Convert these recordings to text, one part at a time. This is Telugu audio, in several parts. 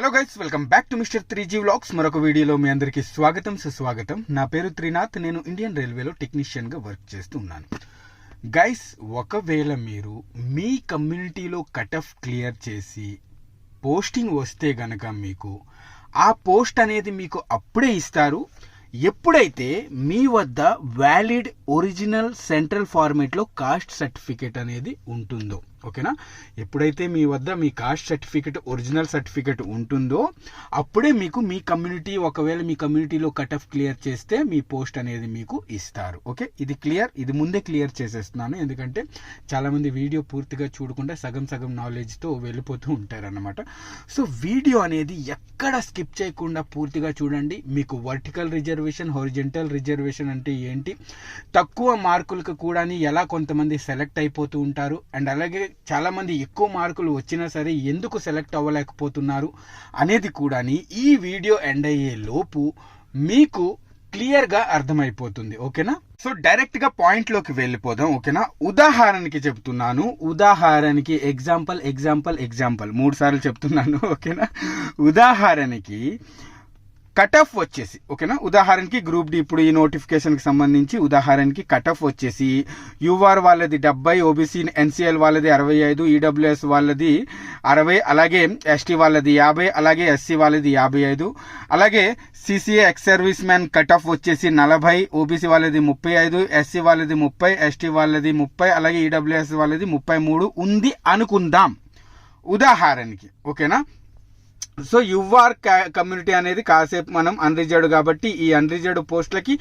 Hello guys, welcome back to mister 3G vlogs. మరొక వీడియోలో మీ అందరికీ స్వాగతం సుస్వాగతం. నా పేరు త్రినాథ్. నేను ఇండియన్ రైల్వేలో టెక్నీషియన్గా వర్క్ చేస్తూ ఉన్నాను. గైస్, ఒకవేళ మీరు మీ కమ్యూనిటీలో కట్ ఆఫ్ క్లియర్ చేసి పోస్టింగ్ వస్తే గనక మీకు ఆ పోస్ట్ అనేది మీకు అప్పుడే ఇస్తారు ఎప్పుడైతే మీ వద్ద వ్యాలిడ్ ఒరిజినల్ సెంట్రల్ ఫార్మేట్లో కాస్ట్ సర్టిఫికేట్ అనేది ఉంటుందో. ఓకేనా? ఎప్పుడైతే మీ వద్ద మీ కాస్ట్ సర్టిఫికేట్ ఒరిజినల్ సర్టిఫికేట్ ఉంటుందో అప్పుడే మీకు మీ కమ్యూనిటీ, ఒకవేళ మీ కమ్యూనిటీలో కట్ ఆఫ్ క్లియర్ చేస్తే మీ పోస్ట్ అనేది మీకు ఇస్తారు. ఓకే, ఇది క్లియర్. ఇది ముందే క్లియర్ చేసేస్తున్నాను, ఎందుకంటే చాలామంది వీడియో పూర్తిగా చూడకుండా సగం సగం నాలెడ్జ్తో వెళ్ళిపోతూ ఉంటారన్నమాట. సో వీడియో అనేది ఎక్కడ స్కిప్ చేయకుండా పూర్తిగా చూడండి. మీకు వర్టికల్ రిజర్వేషన్, హారిజాంటల్ రిజర్వేషన్ అంటే ఏంటి, తక్కువ మార్కులకు కూడా ఎలా కొంతమంది సెలెక్ట్ అయిపోతూ ఉంటారు, అండ్ అలాగే చాలా మంది ఎక్కువ మార్కులు వచ్చినా సరే ఎందుకు సెలెక్ట్ అవ్వలేకపోతున్నారు అనేది కూడా ఈ వీడియో ఎండ్ అయ్యే లోపు మీకు క్లియర్ గా అర్థమైపోతుంది. ఓకేనా? సో డైరెక్ట్ గా పాయింట్ లోకి వెళ్ళిపోదాం. ఓకేనా? ఉదాహరణకి చెప్తున్నాను. ఉదాహరణకి ఎగ్జాంపుల్ 3 సార్లు చెప్తున్నాను. ఓకేనా? ఉదాహరణకి కట్ ఆఫ్ వచ్చేసి, ఓకేనా, ఉదాహరణకి గ్రూప్ డి, ఇప్పుడు ఈ నోటిఫికేషన్కి సంబంధించి ఉదాహరణకి కట్ ఆఫ్ వచ్చేసి యూఆర్ వాళ్ళది 70, ఓబీసీ ఎన్సీఎల్ వాళ్ళది 65, ఈడబ్ల్యూఎస్ వాళ్ళది 60, అలాగే ఎస్టీ వాళ్ళది 50, అలాగే ఎస్సీ వాళ్ళది 55, అలాగే CCA ex service man cut off వచ్చేసి 40, ఓబీసీ వాళ్ళది 35, ఎస్సీ వాళ్ళది 30, ఎస్టీ వాళ్ళది 30, అలాగే ఈడబ్ల్యూఎస్ వాళ్ళది 33 ఉంది అనుకుందాం ఉదాహరణకి. ఓకేనా? సో యువర్ కమ్యూనిటీ అనేది కాసేపు మనం అన్రిజర్వ్డ్ కాబట్టి ఈ అన్రిజర్వ్డ్ పోస్టులకి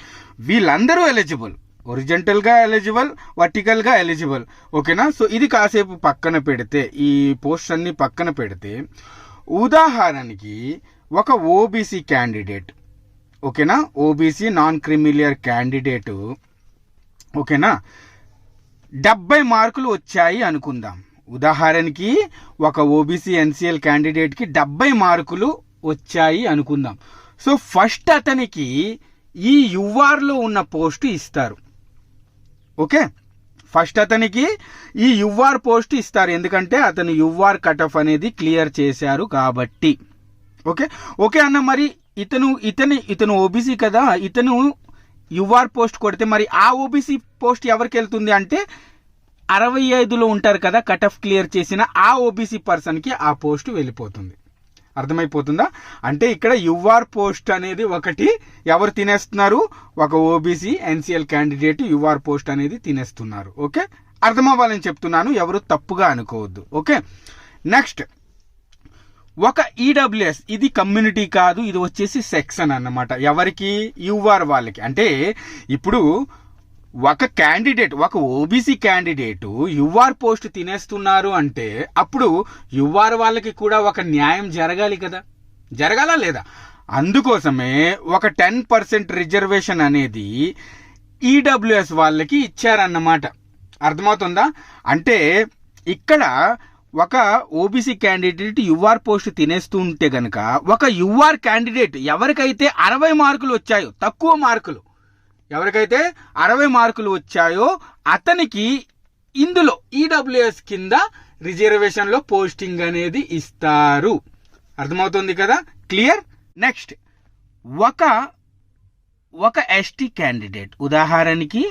వీళ్ళందరూ ఎలిజిబుల్, ఒరిజెంటల్ గా ఎలిజిబుల్, వర్టికల్ గా ఎలిజిబుల్. ఓకేనా? సో ఇది కాసేపు పక్కన పెడితే, ఈ పోస్ట్ అన్ని పక్కన పెడితే, ఉదాహరణకి ఒక ఓబీసీ క్యాండిడేట్, ఓకేనా, ఓబీసీ నాన్ క్రిమిలియర్ క్యాండిడేట్, ఓకేనా, 70 మార్కులు వచ్చాయి అనుకుందాం. ఉదాహరణకి ఒక ఓబీసీ ఎన్సీఎల్ క్యాండిడేట్ కి 70 మార్కులు వచ్చాయి అనుకుందాం. సో ఫస్ట్ అతనికి ఈ యుఆర్ లో ఉన్న పోస్ట్ ఇస్తారు. ఓకే, ఫస్ట్ అతనికి ఈ యుఆర్ పోస్ట్ ఇస్తారు, ఎందుకంటే అతను యుఆర్ కట్ ఆఫ్ అనేది క్లియర్ చేశారు కాబట్టి. ఓకే ఓకే అన్న, మరి ఇతను ఓబీసీ కదా, ఇతను యుఆర్ పోస్ట్ కొడితే మరి ఆ ఓబీసీ పోస్ట్ ఎవరికి వెళ్తుంది అంటే 65లో ఉంటారు కదా కట్ ఆఫ్ క్లియర్ చేసిన ఆ ఓబీసీ పర్సన్ కి ఆ పోస్ట్ వెళ్ళిపోతుంది. అర్థమైపోతుందా? అంటే ఇక్కడ యుఆర్ పోస్ట్ అనేది ఒకటి ఎవరు తినేస్తున్నారు, ఒక OBC NCL candidate you are post అనేది తినేస్తున్నారు. ఓకే, అర్థమవ్వాలని చెప్తున్నాను, ఎవరు తప్పుగా అనుకోవద్దు. ఓకే, నెక్స్ట్ ఒక ఈడబ్ల్యూఎస్, ఇది కమ్యూనిటీ కాదు, ఇది వచ్చేసి సెక్షన్ అన్నమాట. ఎవరికి? యుఆర్ వాళ్ళకి. అంటే ఇప్పుడు ఒక క్యాండిడేట్, ఒక ఓబీసీ క్యాండిడేట్ యుఆర్ పోస్ట్ తినేస్తున్నారు అంటే అప్పుడు యుఆర్ వాళ్ళకి కూడా ఒక న్యాయం జరగాలి కదా, జరగాలా లేదా? అందుకోసమే ఒక 10% రిజర్వేషన్ అనేది ఈడబ్ల్యూఎస్ వాళ్ళకి ఇచ్చారన్నమాట. అర్థమవుతుందా? అంటే ఇక్కడ ఒక ఓబీసీ క్యాండిడేట్ యుఆర్ పోస్ట్ తినేస్తూ ఉంటే గనక ఒక యుఆర్ క్యాండిడేట్ ఎవరికైతే 60 మార్కులు వచ్చాయో, తక్కువ మార్కులు, ఎవరికైతే 60 మార్కులు వచ్చాయో అతనికి ఇందులో ఈడబ్ల్యూఎస్ కింద రిజర్వేషన్ లో పోస్టింగ్ అనేది ఇస్తారు. అర్థమవుతుంది కదా? క్లియర్? నెక్స్ట్ ఒక ఎస్టీ క్యాండిడేట్, ఉదాహరణకి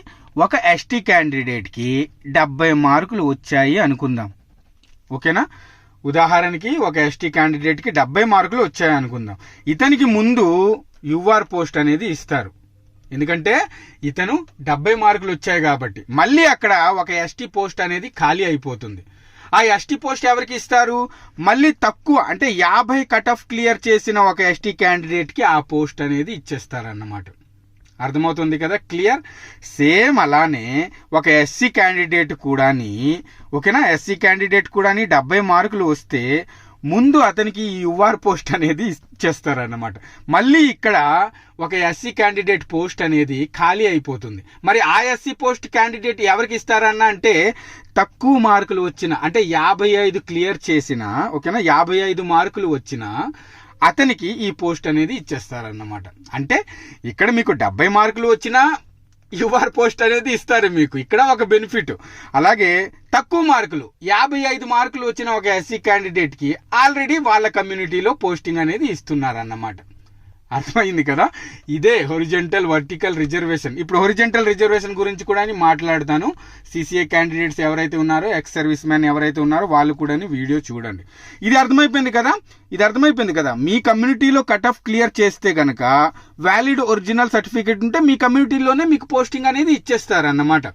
ఒక ఎస్టీ క్యాండిడేట్ కి 70 మార్కులు వచ్చాయి అనుకుందాం. ఓకేనా? ఉదాహరణకి ఒక ఎస్టీ క్యాండిడేట్ కి 70 మార్కులు వచ్చాయి అనుకుందాం. ఇతనికి ముందు యుఆర్ పోస్ట్ అనేది ఇస్తారు, ఎందుకంటే ఇతను 70 మార్కులు వచ్చాయి కాబట్టి. మళ్ళీ అక్కడ ఒక ఎస్టీ పోస్ట్ అనేది ఖాళీ అయిపోతుంది. ఆ ఎస్టీ పోస్ట్ ఎవరికి ఇస్తారు? మళ్ళీ తక్కువ, అంటే 50 కట్ ఆఫ్ క్లియర్ చేసిన ఒక ఎస్టీ క్యాండిడేట్ కి ఆ పోస్ట్ అనేది ఇచ్చేస్తారన్నమాట. అర్థమవుతుంది కదా? క్లియర్? సేమ్ అలానే ఒక ఎస్సీ క్యాండిడేట్ కూడాని, ఓకేనా, ఎస్సీ క్యాండిడేట్ కూడాని 70 మార్కులు వస్తే ముందు అతనికి ఈ యుఆర్ పోస్ట్ అనేది ఇచ్చేస్తారన్నమాట. మళ్ళీ ఇక్కడ ఒక ఎస్సీ క్యాండిడేట్ పోస్ట్ అనేది ఖాళీ అయిపోతుంది. మరి ఆ ఎస్సీ పోస్ట్ క్యాండిడేట్ ఎవరికి ఇస్తారన్న అంటే తక్కువ మార్కులు వచ్చిన, అంటే 55 క్లియర్ చేసిన, ఓకేనా, 55 మార్కులు వచ్చిన అతనికి ఈ పోస్ట్ అనేది ఇచ్చేస్తారన్నమాట. అంటే ఇక్కడ మీకు 70 మార్కులు వచ్చినా యువర్ పోస్ట్ అనేది ఇస్తారు మీకు. ఇక్కడ ఒక బెనిఫిట్. అలాగే తక్కువ మార్కులు 55 మార్కులు వచ్చిన ఒక ఎస్సీ క్యాండిడేట్కి ఆల్రెడీ వాళ్ళ కమ్యూనిటీలో పోస్టింగ్ అనేది ఇస్తున్నారన్నమాట. అర్థమైంది కదా. ఇదే హొరిజెంటల్ వర్టికల్ రిజర్వేషన్. ఇప్పుడు హొరిజెంటల్ రిజర్వేషన్ గురించి కూడా మాట్లాడతాను. సిసిఏ క్యాండిడేట్స్ ఎవరైతే ఉన్నారో, ఎక్స్ సర్వీస్ మ్యాన్ ఎవరైతే ఉన్నారో వాళ్ళు కూడా వీడియో చూడండి. ఇది అర్థమైపోయింది కదా. మీ కమ్యూనిటీలో కట్ ఆఫ్ క్లియర్ చేస్తే కనుక వ్యాలిడ్ ఒరిజినల్ సర్టిఫికేట్ ఉంటే మీ కమ్యూనిటీలోనే మీకు పోస్టింగ్ అనేది ఇచ్చేస్తారన్నమాట.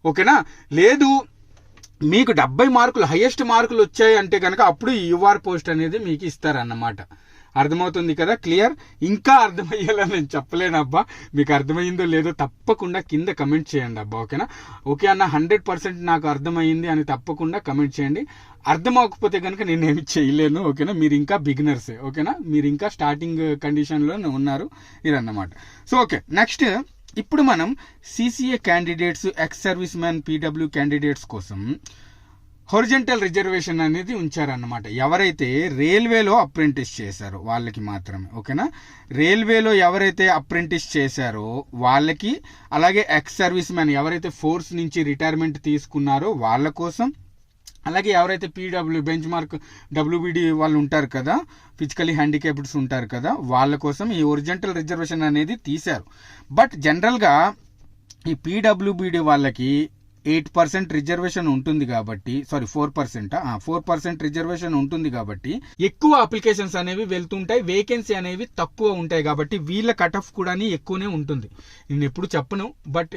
ఓకేనా. లేదు మీకు 70 మార్కులు హైయెస్ట్ మార్కులు వచ్చాయి అంటే కనుక అప్పుడు యువర్ పోస్ట్ అనేది మీకు ఇస్తారన్నమాట. అర్థమవుతుంది కదా. క్లియర్. ఇంకా అర్థమయ్యేలా నేను చెప్పలేను అబ్బా. మీకు అర్థమైందో లేదో తప్పకుండా కింద కమెంట్ చేయండి అబ్బా. ఓకేనా. ఓకే అన్న 100% నాకు అర్థమైంది అని తప్పకుండా కమెంట్ చేయండి. అర్థం అవ్వకపోతే కనుక నేనేమి చేయలేను. ఓకేనా. మీరు ఇంకా బిగినర్సే. ఓకేనా. మీరు ఇంకా స్టార్టింగ్ కండిషన్లో ఉన్నారు ఇదన్నమాట. So okay. నెక్స్ట్ ఇప్పుడు మనం CCA candidates, ex service man, PW candidates కోసం హొరిజెంటల్ రిజర్వేషన్ అనేది ఉంచారన్నమాట. ఎవరైతే రైల్వేలో అప్రెంటిస్ చేశారో వాళ్ళకి మాత్రమే. ఓకేనా. రైల్వేలో ఎవరైతే అప్రెంటిస్ చేశారో వాళ్ళకి, అలాగే ఎక్స్ సర్వీస్ మ్యాన్ ఎవరైతే ఫోర్స్ నుంచి రిటైర్మెంట్ తీసుకున్నారో వాళ్ళ కోసం, అలాగే ఎవరైతే పీడబ్ల్యూ బెంచ్ మార్క్ డబ్ల్యూబీడీ వాళ్ళు ఉంటారు కదా, ఫిజికలీ హ్యాండిక్యాప్డ్స్ ఉంటారు కదా, వాళ్ళ కోసం ఈ ఒరిజెంటల్ రిజర్వేషన్ అనేది తీశారు. బట్ జనరల్గా ఈ పీడబ్ల్యూబీడీ వాళ్ళకి 8% రిజర్వేషన్ ఉంటుంది కాబట్టి, 4% రిజర్వేషన్ ఉంటుంది కాబట్టి ఎక్కువ అప్లికేషన్స్ అనేవి వెళ్తుంటాయి, వేకెన్సీ అనేవి తక్కువ ఉంటాయి కాబట్టి వీళ్ళ కట్ ఆఫ్ కూడా ఎక్కువనే ఉంటుంది. నేను ఎప్పుడు చెప్పను, బట్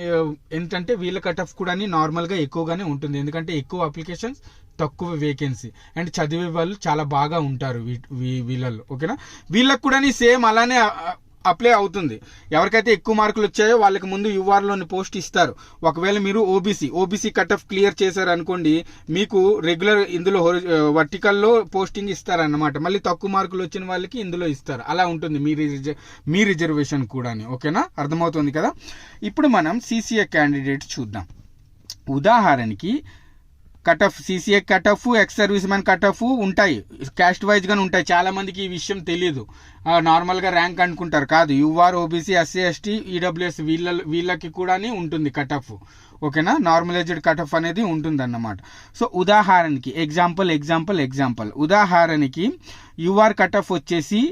ఏంటంటే వీళ్ళ కట్ ఆఫ్ కూడా నార్మల్గా ఎక్కువగానే ఉంటుంది. ఎందుకంటే ఎక్కువ అప్లికేషన్స్, తక్కువ వేకెన్సీ, అండ్ చదివే వాళ్ళు చాలా బాగా ఉంటారు వీళ్ళల్లో. ఓకేనా. వీళ్ళకి కూడా సేమ్ అలానే అప్లై అవుతుంది. ఎవరికైతే ఎక్కువ మార్కులు వచ్చాయో వాళ్ళకి ముందు యూఆర్లోని పోస్ట్ ఇస్తారు. ఒకవేళ మీరు ఓబీసీ కట్ ఆఫ్ క్లియర్ చేశారు అనుకోండి, మీకు రెగ్యులర్ ఇందులో వర్టికల్లో పోస్టింగ్ ఇస్తారన్నమాట. మళ్ళీ తక్కువ మార్కులు వచ్చిన వాళ్ళకి ఇందులో ఇస్తారు. అలా ఉంటుంది మీ రిజర్వేషన్ కూడా. ఓకేనా. అర్థమవుతుంది కదా. ఇప్పుడు మనం సిసిఏ క్యాండిడేట్స్ చూద్దాం. ఉదాహరణకి cut off, CCA cut off, ex service man cut off ఉంటాయి, క్యాస్ట్ వైజ్ గానే ఉంటాయి. చాలా మందికి ఈ విషయం తెలియదు. నార్మల్ గా ర్యాంక్ అనుకుంటారు. కాదు, UR, OBC, SC, ST, EWS వీళ్ళకి కూడా ఉంటుంది కట్ ఆఫ్. ఓకేనా. నార్మలైజ్డ్ కట్ ఆఫ్ అనేది ఉంటుంది అన్నమాట. సో ఉదాహరణకి ఎగ్జాంపుల్ ఉదాహరణకి యూఆర్ కట్ ఆఫ్ వచ్చేసి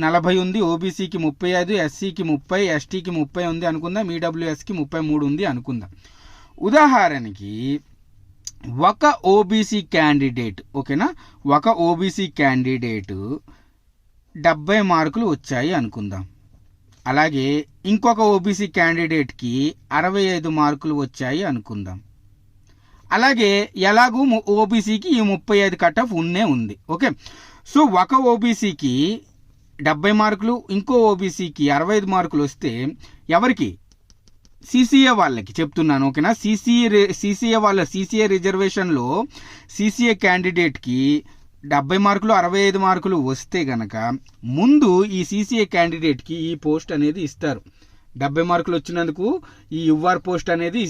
40 ఉంది, ఓబీసీకి 35, ఎస్సీకి 30, ఎస్టీకి 30 ఉంది అనుకుందాం, ఈడబ్ల్యూఎస్కి 33 ఉంది అనుకుందాం. ఉదాహరణకి ఒక ఓబీసీ క్యాండిడేట్, ఓకేనా, ఒక ఓబీసీ క్యాండిడేట్ 70 మార్కులు వచ్చాయి అనుకుందాం. అలాగే ఇంకొక ఓబీసీ క్యాండిడేట్కి 65 మార్కులు వచ్చాయి అనుకుందాం. అలాగే ఎలాగూ ఓబీసీకి ఈ 35 కట్ ఆఫ్ ఉంది. ఓకే. సో ఒక ఓబీసీకి 70 మార్కులు, ఇంకో ఓబీసీకి 65 మార్కులు వస్తే ఎవరికి? సిసిఏ వాళ్ళకి చెప్తున్నాను. ఓకేనా. సిసిఏ రిజర్వేషన్లో సిసిఏ క్యాండిడేట్కి 70 మార్కులు, 65 మార్కులు వస్తే గనక ముందు ఈ సిసిఏ క్యాండిడేట్కి ఈ పోస్ట్ అనేది ఇస్తారు. 70 మార్కులు వచ్చినందుకు ఈ యువర్ పోస్ట్ అనేది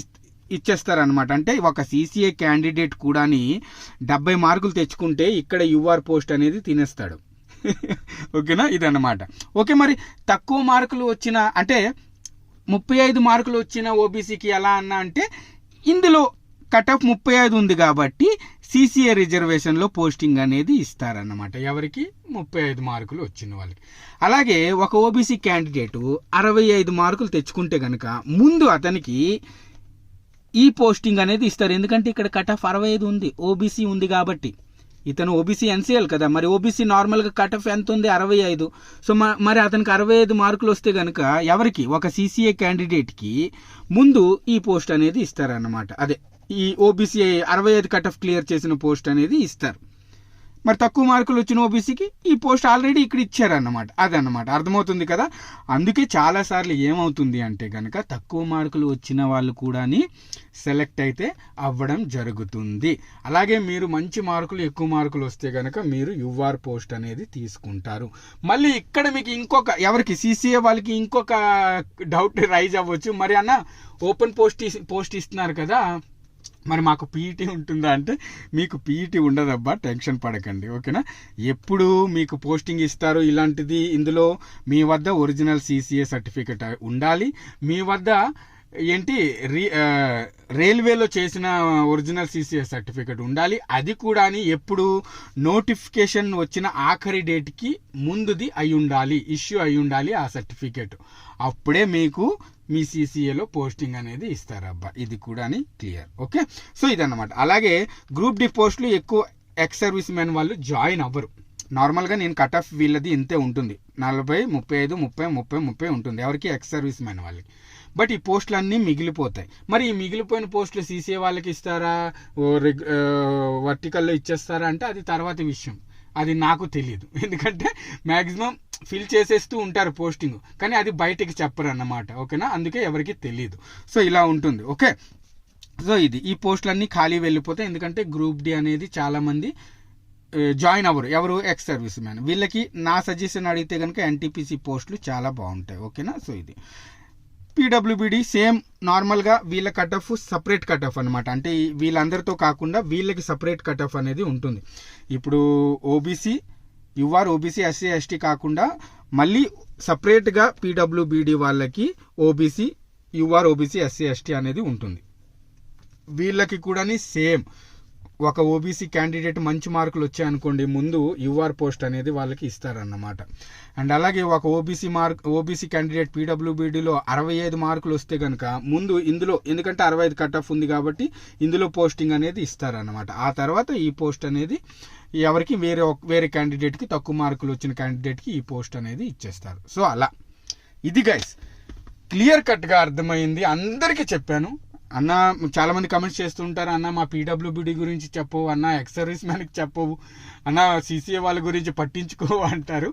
ఇచ్చేస్తారనమాట. అంటే ఒక సిసిఏ క్యాండిడేట్ కూడా 70 మార్కులు తెచ్చుకుంటే ఇక్కడ యువర్ పోస్ట్ అనేది తినేస్తాడు. ఓకేనా. ఇదన్నమాట. ఓకే. మరి తక్కువ మార్కులు వచ్చిన, అంటే 35 మార్కులు వచ్చిన ఓబీసీకి ఎలా అన్నా అంటే ఇందులో కట్ ఆఫ్ 35 ఉంది కాబట్టి సిసిఏ రిజర్వేషన్లో పోస్టింగ్ అనేది ఇస్తారన్నమాట. ఎవరికి? 35 మార్కులు వచ్చిన వాళ్ళకి. అలాగే ఒక ఓబీసీ క్యాండిడేట్ 65 మార్కులు తెచ్చుకుంటే కనుక ముందు అతనికి ఈ పోస్టింగ్ అనేది ఇస్తారు. ఎందుకంటే ఇక్కడ కట్ ఆఫ్ 65 ఉంది, ఓబీసీ ఉంది కాబట్టి. ఇతను ఓబీసీ ఎన్సీఎల్ కదా, మరి ఓబీసీ నార్మల్గా కట్ ఆఫ్ ఎంత ఉంది? 65. సో మరి అతనికి 65 మార్కులు వస్తే కనుక ఎవరికి? ఒక సిసిఏ క్యాండిడేట్కి ముందు ఈ పోస్ట్ అనేది ఇస్తారన్నమాట. అదే ఈ ఓబీసీ 65 కట్ ఆఫ్ క్లియర్ చేసిన పోస్ట్ అనేది ఇస్తారు. మరి తక్కువ మార్కులు వచ్చిన ఓబీసీకి ఈ పోస్ట్ ఆల్రెడీ ఇక్కడ ఇచ్చారన్నమాట. అదన్నమాట. అర్థమవుతుంది కదా. అందుకే చాలాసార్లు ఏమవుతుంది అంటే కనుక తక్కువ మార్కులు వచ్చిన వాళ్ళు కూడా సెలెక్ట్ అయితే అవ్వడం జరుగుతుంది. అలాగే మీరు మంచి మార్కులు, ఎక్కువ మార్కులు వస్తే కనుక మీరు యువర్ పోస్ట్ అనేది తీసుకుంటారు. మళ్ళీ ఇక్కడ మీకు ఇంకొక, ఎవరికి? సిసిఏ వాళ్ళకి ఇంకొక డౌట్ రైజ్ అవ్వచ్చు. మరి అన్న ఓపెన్ పోస్ట్ ఇస్తున్నారు కదా, మరి మాకు పీఈటీ ఉంటుందా అంటే మీకు పీఈటీ ఉండదబ్బా, టెన్షన్ పడకండి. ఓకేనా. ఎప్పుడు మీకు పోస్టింగ్ ఇస్తారు ఇలాంటిది, ఇందులో మీ వద్ద ఒరిజినల్ సిసిఏ సర్టిఫికెట్ ఉండాలి, మీ వద్ద ఏంటి రైల్వేలో చేసిన ఒరిజినల్ CCA సర్టిఫికేట్ ఉండాలి. అది కూడా ఎప్పుడు నోటిఫికేషన్ వచ్చిన ఆఖరి డేట్కి ముందుది అయి ఉండాలి, ఇష్యూ అయి ఉండాలి ఆ సర్టిఫికేట్. అప్పుడే మీకు మీ CCAలో పోస్టింగ్ అనేది ఇస్తారబ్బా. ఇది కూడా క్లియర్. ఓకే, సో ఇదన్నమాట. అలాగే గ్రూప్ డి పోస్టులు ఎక్కువ ఎక్స్ సర్వీస్ మెన్ వాళ్ళు జాయిన్ అవ్వరు. నార్మల్గా నేను కట్ ఆఫ్ వీళ్ళది ఇంతే ఉంటుంది, 40, 35, 30, 30 ఉంటుంది ఎవరికి, ఎక్స్ సర్వీస్ మెన్ వాళ్ళకి. బట్ ఈ పోస్టులు అన్నీ మిగిలిపోతాయి. మరి ఈ మిగిలిపోయిన పోస్టులు CCA వాళ్ళకి ఇస్తారా, వర్టికల్లో ఇచ్చేస్తారా అంటే అది తర్వాత విషయం, అది నాకు తెలియదు. ఎందుకంటే మ్యాక్సిమం ఫిల్ చేసేస్తూ ఉంటారు పోస్టింగ్, కానీ అది బయటికి చెప్పరు అన్నమాట. ఓకేనా, అందుకే ఎవరికి తెలియదు. సో ఇలా ఉంటుంది. ఓకే, సో ఇది ఈ పోస్టులన్నీ ఖాళీ వెళ్ళిపోతాయి. ఎందుకంటే గ్రూప్ డి అనేది చాలామంది జాయిన్ అవ్వరు, ఎవరు, ఎక్స్ సర్వీస్ మ్యాన్. వీళ్ళకి నా సజెషన్ అడిగితే కనుక NTPC పోస్టులు చాలా బాగుంటాయి. ఓకేనా, సో ఇది PWBD సేమ్ నార్మల్గా వీళ్ళ cut off separate cut off అనమాట. అంటే వీళ్ళందరితో కాకుండా వీళ్ళకి సపరేట్ కట్ ఆఫ్ అనేది ఉంటుంది. ఇప్పుడు OBC, UR, OBC, SC, ST కాకుండా మళ్ళీ సపరేట్గా PWBD వాళ్ళకి OBC, UR, OBC, SC, ST అనేది ఉంటుంది. వీళ్ళకి కూడా సేమ్ ఒక OBC క్యాండిడేట్ మంచి మార్కులు వచ్చాయనుకోండి, ముందు UR పోస్ట్ అనేది వాళ్ళకి ఇస్తారన్నమాట. అండ్ అలాగే ఒక OBC క్యాండిడేట్ PWBDలో 65 మార్కులు వస్తే కనుక ముందు ఇందులో, ఎందుకంటే 65 కట్ ఆఫ్ ఉంది కాబట్టి ఇందులో పోస్టింగ్ అనేది ఇస్తారన్నమాట. ఆ తర్వాత ఈ పోస్ట్ అనేది ఎవరికి, వేరే క్యాండిడేట్కి, తక్కువ మార్కులు వచ్చిన క్యాండిడేట్కి ఈ పోస్ట్ అనేది ఇచ్చేస్తారు. సో అలా ఇది గైస్ క్లియర్ కట్గా అర్థమైంది, అందరికీ చెప్పాను. అన్న చాలామంది కమెంట్స్ చేస్తుంటారు, అన్న మా PWBD గురించి చెప్పవు, అన్న ఎక్స్ సర్వీస్ మ్యాన్కి చెప్పవు, అన్న CCA వాళ్ళ గురించి పట్టించుకోవు అంటారు.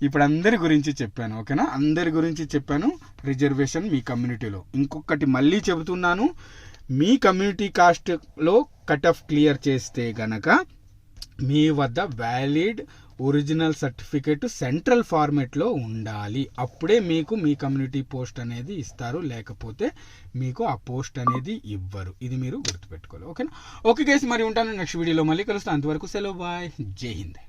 ఇప్పుడు అందరి గురించి చెప్పాను. ఓకేనా, అందరి గురించి చెప్పాను. రిజర్వేషన్ మీ కమ్యూనిటీలో. ఇంకొకటి మళ్ళీ చెబుతున్నాను, మీ కమ్యూనిటీ కాస్ట్లో కట్ ఆఫ్ క్లియర్ చేస్తే గనక మీ వద్ద వ్యాలిడ్ ఒరిజినల్ సర్టిఫికేట్ సెంట్రల్ ఫార్మేట్లో ఉండాలి. అప్పుడే మీకు మీ కమ్యూనిటీ పోస్ట్ అనేది ఇస్తారు, లేకపోతే మీకు ఆ పోస్ట్ అనేది ఇవ్వరు. ఇది మీరు గుర్తుపెట్టుకోవాలి. ఓకేనా, ఓకే గైస్, మరి ఉంటాను నెక్స్ట్ వీడియోలో మళ్ళీ కలుస్తాను. అంతవరకు సెలవు, బాయ్, జై హింద్.